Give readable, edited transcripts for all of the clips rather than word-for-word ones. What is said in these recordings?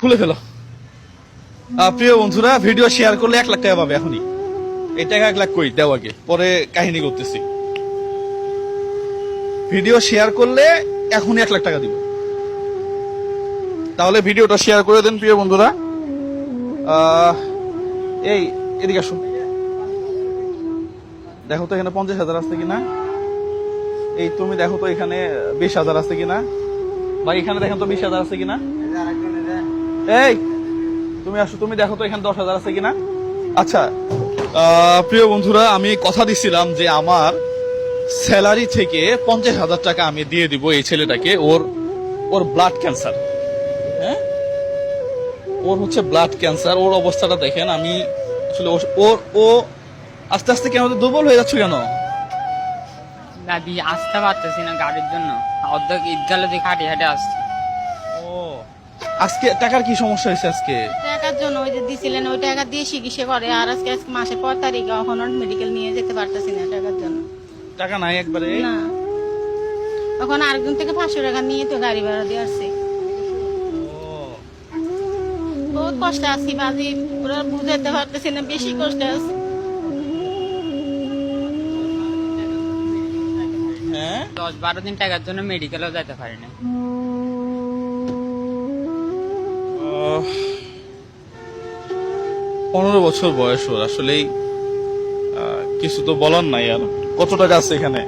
খুলে ফেলো। প্রিয় বন্ধুরা, ভিডিও শেয়ার করলে 1 লাখ টাকা পাবে এখনই। এই টাকা 1 লাখ কই দেও আগে, পরে কাহিনী করতেছি। ভিডিও শেয়ার করলে এখনই 1 লাখ টাকা দিব। তাহলে ভিডিওটা শেয়ার করে দেন প্রিয় বন্ধুরা। এই এদিকে আসো, দেখো তো এখানে 50,000 আছে কিনা। এই তুমি দেখো তো এখানে 20,000 আছে কিনা। ভাই এখানে দেখেন তো 20,000 আছে কিনা। এই তুমি আসো, তুমি দেখো তো এখানে 10,000 আছে কিনা। আচ্ছা প্রিয় বন্ধুরা, আমি কথা দিছিলাম যে আমার স্যালারি থেকে 50,000 টাকা আমি দিয়ে দিব এই ছেলেটাকে। ওর ব্লাড ক্যান্সার, হ্যাঁ ওর হচ্ছে ব্লাড ক্যান্সার। ওর অবস্থাটা দেখেন। আমি আসলে ও আস্তে আস্তে কেন দুর্বল হয়ে যাচ্ছে কেন? দাদি আসতে পারতেছি না গাড়ির জন্য, অর্ধেক ঈদগালে দিকে হাঁটে হাঁটে আসছি। ও আজকে টাকার কি সমস্যা হয়েছে আজকে? টাকার জন্য ওই যে দিছিলেন ওই টাকা দিয়ে চিকিৎসা করে, আর আজকে মাসের 5 তারিখে এখন মেডিকেল নিয়ে যেতে পারতেছি না টাকার জন্য। টাকা নাই একবারে? না, এখন আরেকজন থেকে 500 টাকা নিয়ে তো গাড়ি ভাড়া দিয়ে আসছি। বহুত কষ্ট আছি বাজি, পুরো বুঝাতে পারতেছি না, বেশি কষ্ট আছে। হ্যাঁ 10-12 দিন টাকার জন্য মেডিকেলেও যেতে পারি না। 15 বছর বয়স ওর। আসলেই কিছু তো বলার নাই। আর কত টাকা আছে এখানে?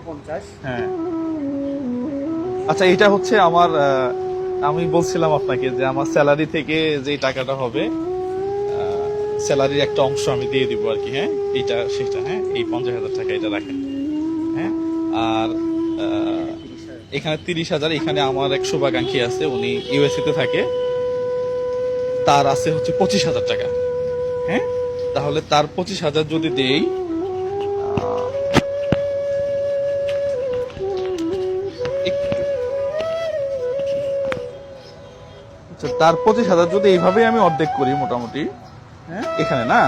50। হ্যাঁ আচ্ছা, এটা হচ্ছে আমার আমি বলছিলাম আপনাকে যে আমার স্যালারি থেকে যে টাকাটা হবে, স্যালারির একটা অংশ আমি দিয়ে দিব আর কি। হ্যাঁ এইটা সেটা। হ্যাঁ এই 50,000 টাকা এটা রাখেন। হ্যাঁ আর এখানে 30,000। এখানে আমার এক শুভাকাঙ্ক্ষী আছে, উনি ইউএসএ তে থাকে, তার আছে হচ্ছে 25,000 টাকা। হ্যাঁ তাহলে তার 25,000 যদি দেই, তার 25,000 যদি এইভাবে আমি অর্ধেক করি মোটামুটি, হ্যাঁ এখানে না,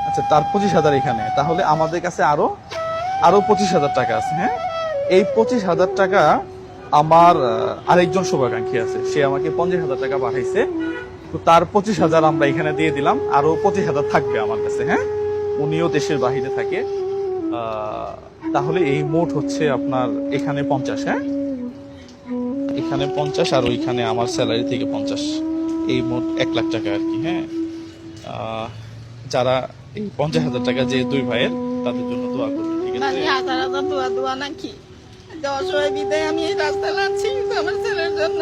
আচ্ছা তার 25,000 এখানে, তাহলে আমাদের কাছে আরো 25,000 টাকা আছে। হ্যাঁ এই 25,000 টাকা আমার আরেকজন শুভাকাঙ্ক্ষী আছে, সে আমাকে 50,000 টাকা পাঠাইছে। তো তার 25,000 আমরা এখানে দিয়ে দিলাম, আরো 25,000 থাকবে আমার কাছে। হ্যাঁ উনিও দেশের বাহিরে থাকে। তাহলে এই মোট হচ্ছে আপনার এখানে 50। হ্যাঁ এখানে 50 আর ওইখানে আমার স্যালারি থেকে 50, এই মোট 1 লাখ টাকা আর কি। হ্যাঁ যারা এই 50,000 টাকা যে দুই ভাইয়ের, তাদের জন্য দোয়া করবেন, ঠিক আছে? বাজি হাজার হাজার দোয়া নাকি, অসহায় বিদায় আমি এই রাস্তা লাগছি আমার ছেলের জন্য।